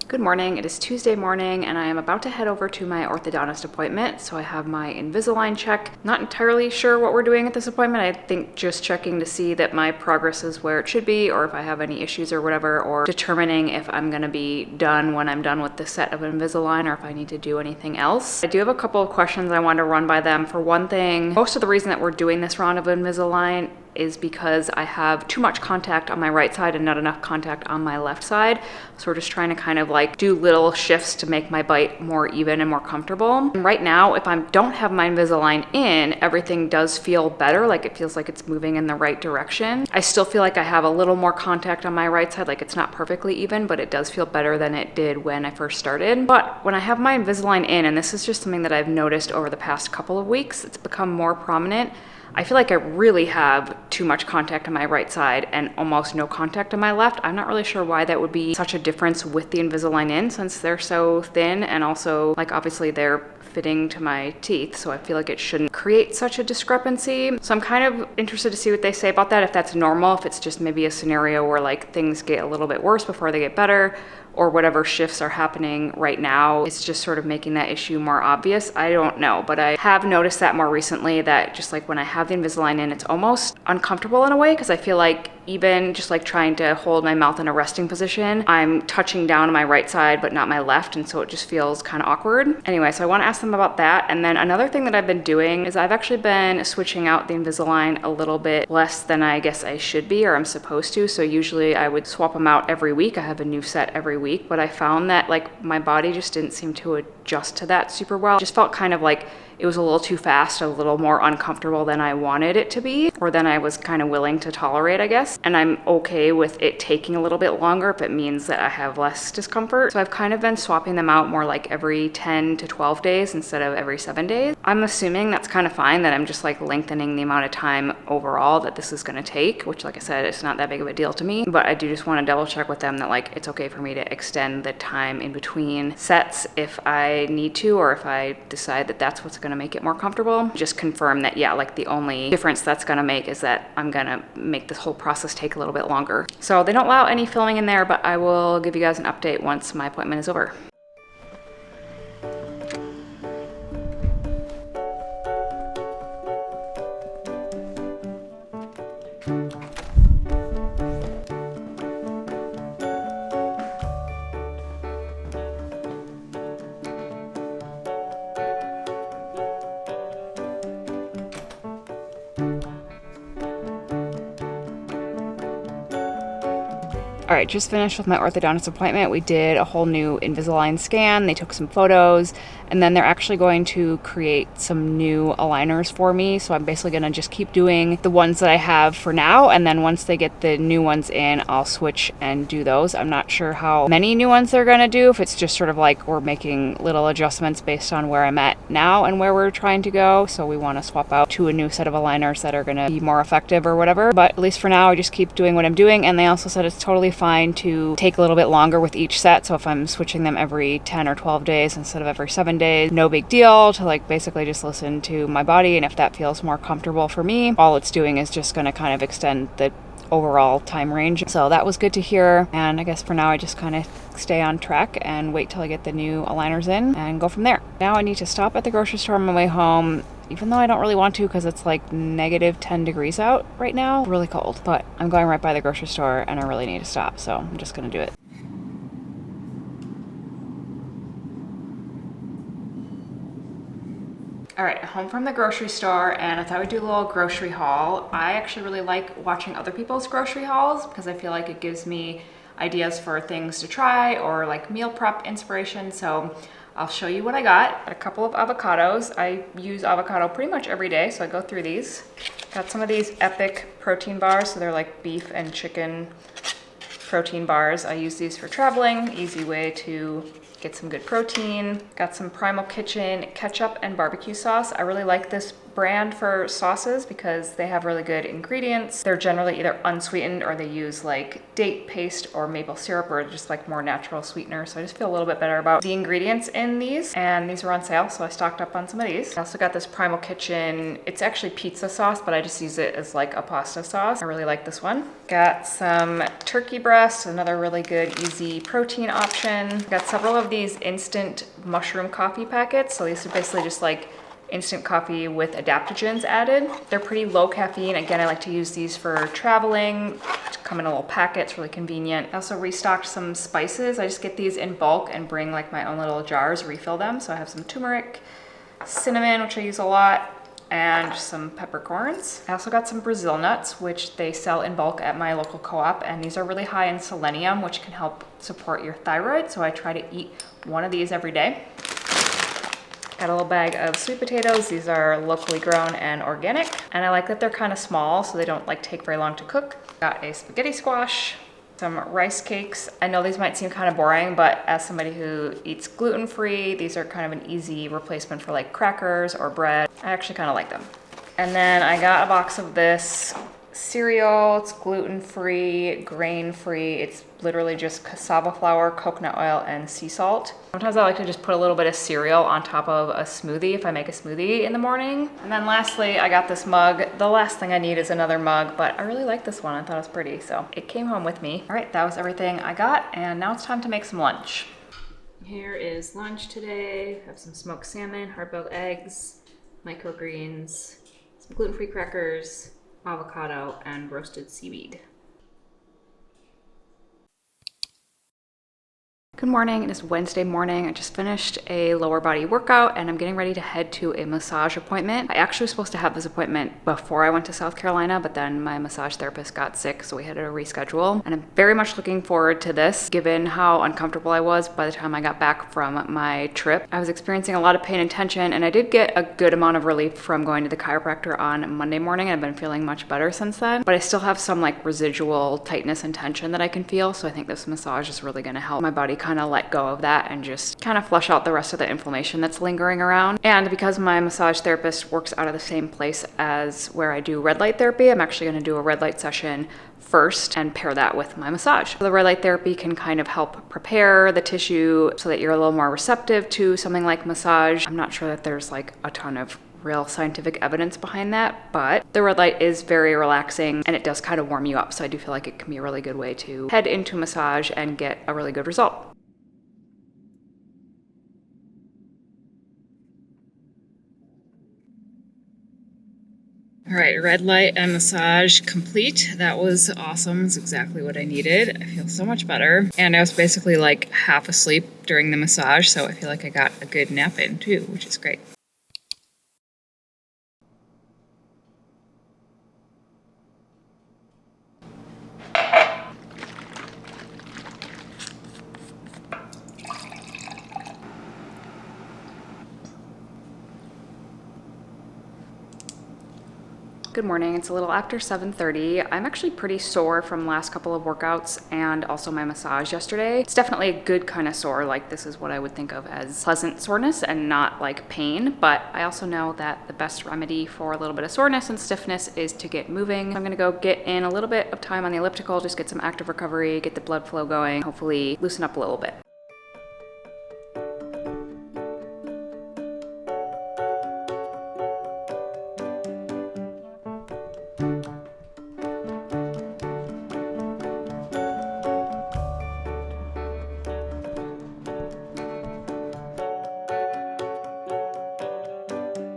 Good morning, it is Tuesday morning and I am about to head over to my orthodontist appointment. So I have my Invisalign check. Not entirely sure what we're doing at this appointment. I think just checking to see that my progress is where it should be, or if I have any issues or whatever, or determining if I'm gonna be done when I'm done with the set of Invisalign or if I need to do anything else. I do have a couple of questions I want to run by them. For one thing, most of the reason that we're doing this round of Invisalign is because I have too much contact on my right side and not enough contact on my left side. So we're just trying to kind of like do little shifts to make my bite more even and more comfortable. And right now, if I don't have my Invisalign in, everything does feel better. Like it feels like it's moving in the right direction. I still feel like I have a little more contact on my right side. Like it's not perfectly even, but it does feel better than it did when I first started. But when I have my Invisalign in, and this is just something that I've noticed over the past couple of weeks, it's become more prominent. I feel like I really have too much contact on my right side and almost no contact on my left. I'm not really sure why that would be such a difference with the Invisalign in, since they're so thin, and also like obviously they're fitting to my teeth, so I feel like it shouldn't create such a discrepancy. So I'm kind of interested to see what they say about that, if that's normal, if it's just maybe a scenario where like things get a little bit worse before they get better, or whatever shifts are happening right now, it's just sort of making that issue more obvious. I don't know, but I have noticed that more recently, that just like when I have the Invisalign in, it's almost uncomfortable in a way, because I feel like even just like trying to hold my mouth in a resting position, I'm touching down on my right side but not my left, and so it just feels kind of awkward. Anyway, so I want to ask them about that. And then another thing that I've been doing is I've actually been switching out the Invisalign a little bit less than I guess I should be, or I'm supposed to. So usually I would swap them out every week. I have a new set every week, but I found that like my body just didn't seem to adjust to that super well. It just felt kind of like it was a little too fast, a little more uncomfortable than I wanted it to be, or than I was kind of willing to tolerate, I guess. And I'm okay with it taking a little bit longer if it means that I have less discomfort. So I've kind of been swapping them out more like every 10 to 12 days instead of every 7 days. I'm assuming that's kind of fine, that I'm just like lengthening the amount of time overall that this is gonna take, which like I said, it's not that big of a deal to me. But I do just want to double check with them that like it's okay for me to extend the time in between sets if I need to, or if I decide that that's what's gonna make it more comfortable. Just confirm that, yeah, like the only difference that's gonna make is that I'm gonna make this whole process take a little bit longer. So they don't allow any filming in there, but I will give you guys an update once my appointment is over. All right, just finished with my orthodontist appointment. We did a whole new Invisalign scan. They took some photos, and then they're actually going to create some new aligners for me. So I'm basically gonna just keep doing the ones that I have for now, and then once they get the new ones in, I'll switch and do those. I'm not sure how many new ones they're gonna do, if it's just sort of like we're making little adjustments based on where I'm at now and where we're trying to go. So we wanna swap out to a new set of aligners that are gonna be more effective or whatever. But at least for now, I just keep doing what I'm doing, and they also said it's totally fine to take a little bit longer with each set. So if I'm switching them every 10 or 12 days instead of every 7 days, no big deal, to like basically just listen to my body, and if that feels more comfortable for me, all it's doing is just going to kind of extend the overall time range. So that was good to hear, and I guess for now I just kind of stay on track and wait till I get the new aligners in and go from there. Now I need to stop at the grocery store on my way home, even though I don't really want to because it's like negative 10 degrees out right now. Really cold, but I'm going right by the grocery store and I really need to stop, so I'm just gonna do it. All right, home from the grocery store, and I thought we'd do a little grocery haul. I actually really like watching other people's grocery hauls because I feel like it gives me ideas for things to try or like meal prep inspiration. So I'll show you what I got. A couple of avocados. I use avocado pretty much every day, so I go through these. Got some of these Epic protein bars, so they're like beef and chicken protein bars. I use these for traveling, easy way to get some good protein. Got some Primal Kitchen ketchup and barbecue sauce. I really like this brand for sauces because they have really good ingredients. They're generally either unsweetened or they use like date paste or maple syrup or just like more natural sweetener. So I just feel a little bit better about the ingredients in these, and these were on sale, so I stocked up on some of these. I also got this Primal Kitchen, it's actually pizza sauce, but I just use it as like a pasta sauce. I really like this one. Got some turkey breast, another really good easy protein option. Got several of these instant mushroom coffee packets. So these are basically just like instant coffee with adaptogens added. They're pretty low caffeine. Again, I like to use these for traveling. Come in a little packet, it's really convenient. I also restocked some spices. I just get these in bulk and bring like my own little jars, refill them. So I have some turmeric, cinnamon, which I use a lot, and some peppercorns. I also got some Brazil nuts, which they sell in bulk at my local co-op, and these are really high in selenium, which can help support your thyroid. So I try to eat one of these every day. Got a little bag of sweet potatoes. These are locally grown and organic. And I like that they're kind of small so they don't like take very long to cook. Got a spaghetti squash, some rice cakes. I know these might seem kind of boring, but as somebody who eats gluten-free, these are kind of an easy replacement for like crackers or bread. I actually kind of like them. And then I got a box of this cereal. It's gluten-free, grain-free. It's literally just cassava flour, coconut oil, and sea salt. Sometimes I like to just put a little bit of cereal on top of a smoothie if I make a smoothie in the morning. And then lastly, I got this mug. The last thing I need is another mug, but I really like this one. I thought it was pretty, so it came home with me. All right, that was everything I got, and now it's time to make some lunch. Here is lunch today. I have some smoked salmon, hard-boiled eggs, microgreens, some gluten-free crackers, avocado, and roasted seaweed. Good morning, it is Wednesday morning. I just finished a lower body workout and I'm getting ready to head to a massage appointment. I actually was supposed to have this appointment before I went to South Carolina, but then my massage therapist got sick, so we had to reschedule. And I'm very much looking forward to this, given how uncomfortable I was by the time I got back from my trip. I was experiencing a lot of pain and tension, and I did get a good amount of relief from going to the chiropractor on Monday morning. I've been feeling much better since then, but I still have some like residual tightness and tension that I can feel, so I think this massage is really gonna help my body kind of let go of that and just kind of flush out the rest of the inflammation that's lingering around. And because my massage therapist works out of the same place as where I do red light therapy, I'm actually going to do a red light session first and pair that with my massage. So the red light therapy can kind of help prepare the tissue so that you're a little more receptive to something like massage. I'm not sure that there's like a ton of real scientific evidence behind that, but the red light is very relaxing and it does kind of warm you up. So I do feel like it can be a really good way to head into massage and get a really good result. All right, red light and massage complete. That was awesome. It's exactly what I needed. I feel so much better. And I was basically like half asleep during the massage, so I feel like I got a good nap in too, which is great. Good morning. It's a little after 7:30. I'm actually pretty sore from last couple of workouts and also my massage yesterday. It's definitely a good kind of sore. Like, this is what I would think of as pleasant soreness and not like pain. But I also know that the best remedy for a little bit of soreness and stiffness is to get moving. I'm gonna go get in a little bit of time on the elliptical, just get some active recovery, get the blood flow going, hopefully loosen up a little bit.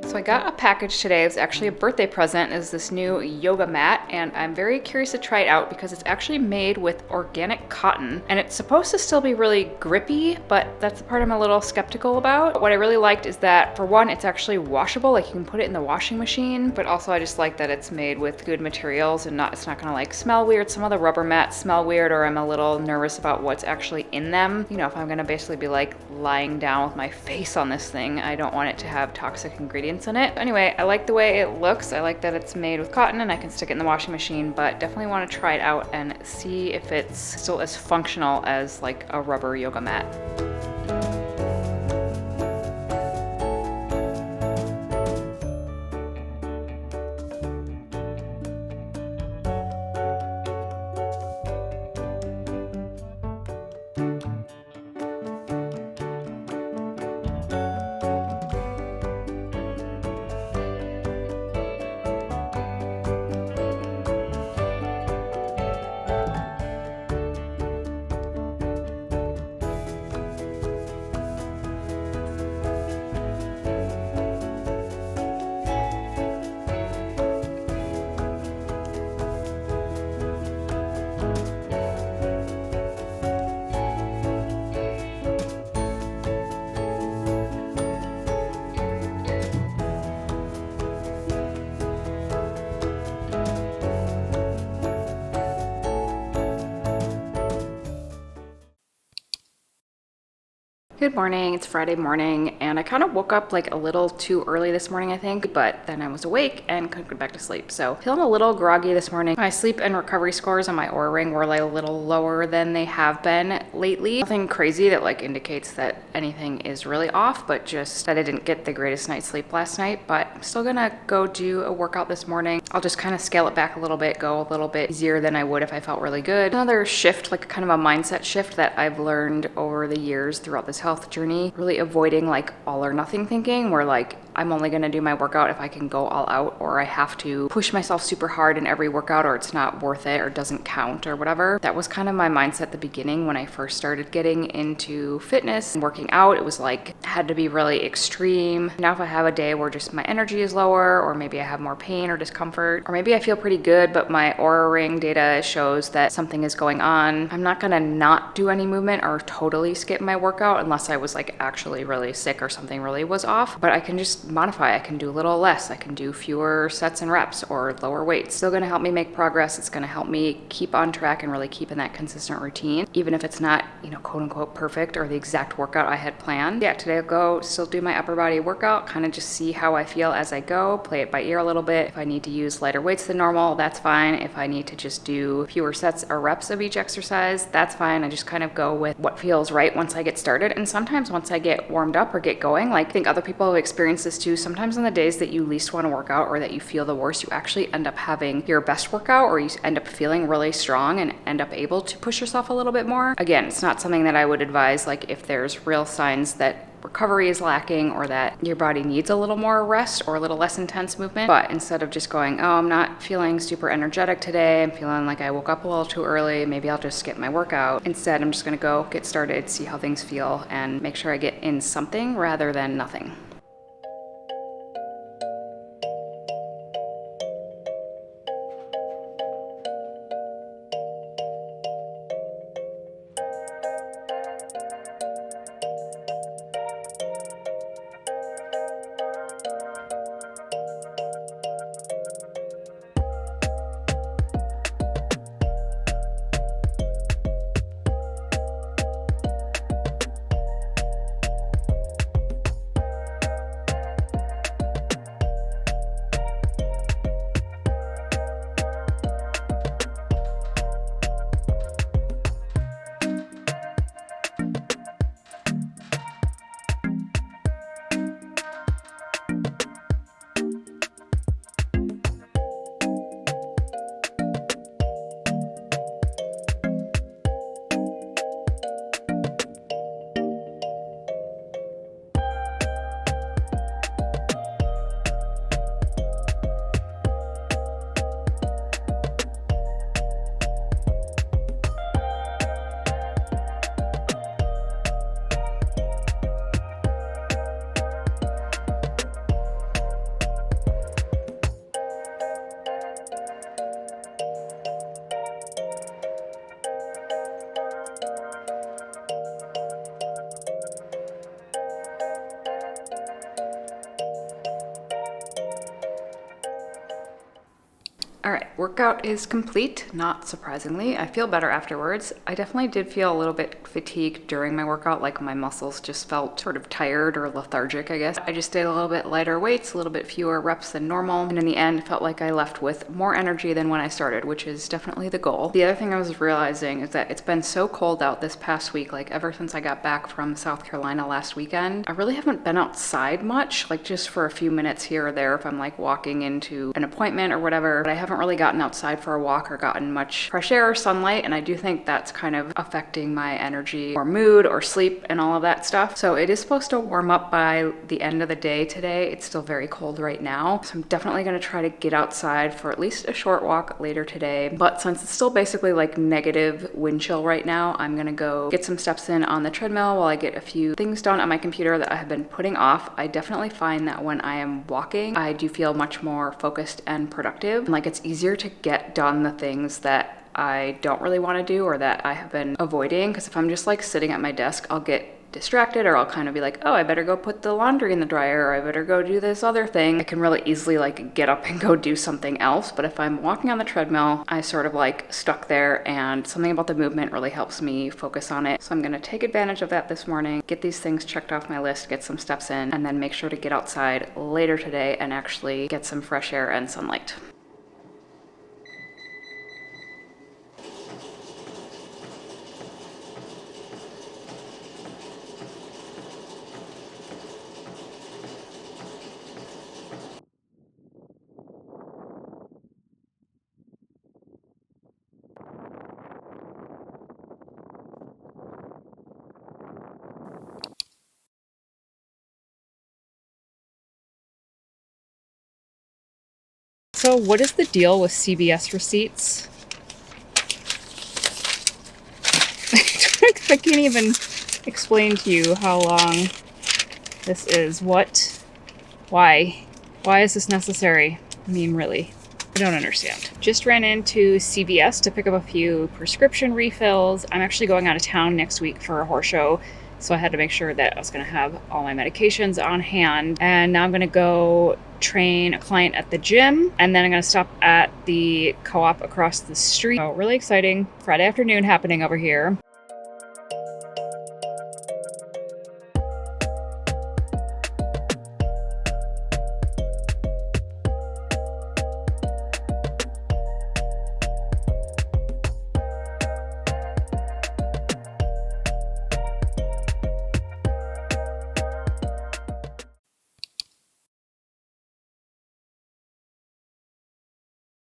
So I got a package today. It's actually a birthday present. Is this new yoga mat, and I'm very curious to try it out because it's actually made with organic cotton and it's supposed to still be really grippy, but that's the part I'm a little skeptical about. What I really liked is that, for one, it's actually washable, like you can put it in the washing machine, but also I just like that it's made with good materials and it's not gonna like smell weird. Some of the rubber mats smell weird, or I'm a little nervous about what's actually in them. You know, if I'm gonna basically be like lying down with my face on this thing, I don't want it to have toxic ingredients in it. Anyway, I like the way it looks. I like that it's made with cotton and I can stick it in the washing machine, but definitely want to try it out and see if it's still as functional as like a rubber yoga mat. Good morning. It's Friday morning, and I kind of woke up like a little too early this morning, I think, but then I was awake and couldn't go back to sleep. So feeling a little groggy this morning. My sleep and recovery scores on my Oura Ring were like a little lower than they have been lately. Nothing crazy that like indicates that anything is really off, but just that I didn't get the greatest night's sleep last night. But I'm still gonna go do a workout this morning. I'll just kind of scale it back a little bit, go a little bit easier than I would if I felt really good. Another shift, like kind of a mindset shift that I've learned over the years throughout this health journey, really avoiding like all or nothing thinking, where like I'm only gonna do my workout if I can go all out, or I have to push myself super hard in every workout, or it's not worth it or doesn't count or whatever. That was kind of my mindset at the beginning when I first started getting into fitness and working out. It was like it had to be really extreme. Now if I have a day where just my energy is lower, or maybe I have more pain or discomfort, or maybe I feel pretty good but my Oura Ring data shows that something is going on, I'm not gonna not do any movement or totally skip my workout unless I was like actually really sick or something really was off. But I can just modify. I can do a little less. I can do fewer sets and reps or lower weights. Still gonna help me make progress. It's gonna help me keep on track and really keep in that consistent routine, even if it's not, you know, quote unquote perfect or the exact workout I had planned. Yeah, today I'll go still do my upper body workout, kind of just see how I feel as I go, play it by ear a little bit. If I need to use lighter weights than normal, that's fine. If I need to just do fewer sets or reps of each exercise, that's fine. I just kind of go with what feels right once I get started. And sometimes once I get warmed up or get going, like I think other people have experienced this too, sometimes on the days that you least want to work out or that you feel the worst, you actually end up having your best workout, or you end up feeling really strong and end up able to push yourself a little bit more. Again, it's not something that I would advise like if there's real signs that recovery is lacking or that your body needs a little more rest or a little less intense movement. But instead of just going, oh, I'm not feeling super energetic today, I'm feeling like I woke up a little too early, maybe I'll just skip my workout. Instead, I'm just gonna go get started, see how things feel, and make sure I get in something rather than nothing. All right, workout is complete, not surprisingly. I feel better afterwards. I definitely did feel a little bit fatigued during my workout, like my muscles just felt sort of tired or lethargic, I guess. I just did a little bit lighter weights, a little bit fewer reps than normal, and in the end felt like I left with more energy than when I started, which is definitely the goal. The other thing I was realizing is that it's been so cold out this past week, like ever since I got back from South Carolina last weekend. I really haven't been outside much, like just for a few minutes here or there if I'm like walking into an appointment or whatever, but I haven't really gotten outside for a walk or gotten much fresh air or sunlight, and I do think that's kind of affecting my energy or mood or sleep and all of that stuff. So it is supposed to warm up by the end of the day today. It's still very cold right now, so I'm definitely going to try to get outside for at least a short walk later today. But since it's still basically like negative wind chill right now, I'm going to go get some steps in on the treadmill while I get a few things done on my computer that I have been putting off. I definitely find that when I am walking, I do feel much more focused and productive. Like it's easier to get done the things that I don't really want to do or that I have been avoiding, because if I'm just like sitting at my desk, I'll get distracted, or I'll kind of be like, oh, I better go put the laundry in the dryer, or I better go do this other thing. I can really easily like get up and go do something else. But if I'm walking on the treadmill, I sort of like stuck there, and something about the movement really helps me focus on it. So I'm gonna take advantage of that this morning, get these things checked off my list, get some steps in, and then make sure to get outside later today and actually get some fresh air and sunlight. So what is the deal with CVS receipts? I can't even explain to you how long this is. What? Why? Why is this necessary? I mean, really, I don't understand. Just ran into CVS to pick up a few prescription refills. I'm actually going out of town next week for a horse show, so I had to make sure that I was going to have all my medications on hand. And now I'm going to go train a client at the gym, and then I'm going to stop at the co-op across the street. So really exciting Friday afternoon happening over here.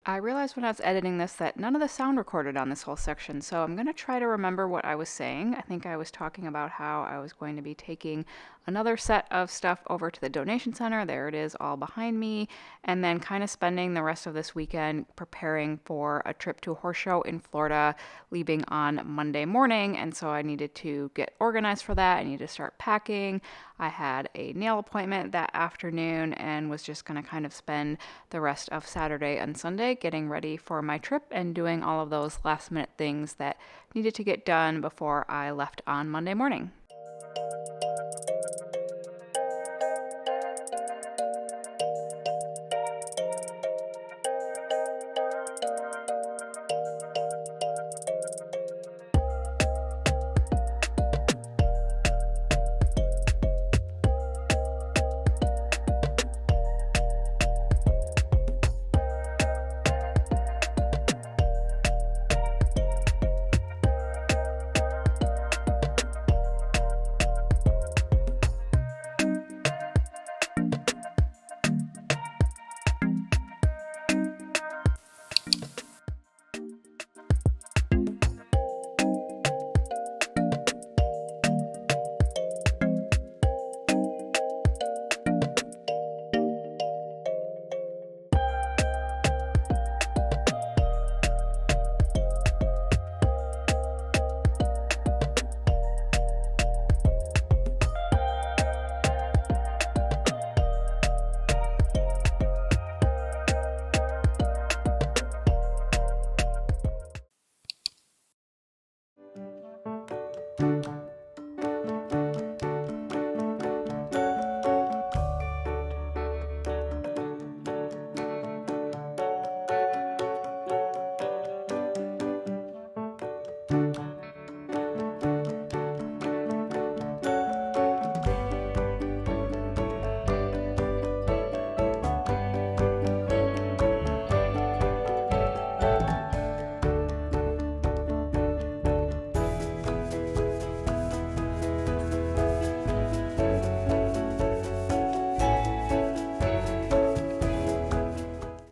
I realized when I was editing this that none of the sound recorded on this whole section, so I'm going to try to remember what I was saying. I think I was talking about how I was going to be taking another set of stuff over to the donation center. There it is all behind me. And then kind of spending the rest of this weekend preparing for a trip to a horse show in Florida, leaving on Monday morning. And so I needed to get organized for that. I needed to start packing. I had a nail appointment that afternoon and was just going to kind of spend the rest of Saturday and Sunday getting ready for my trip and doing all of those last minute things that needed to get done before I left on Monday morning.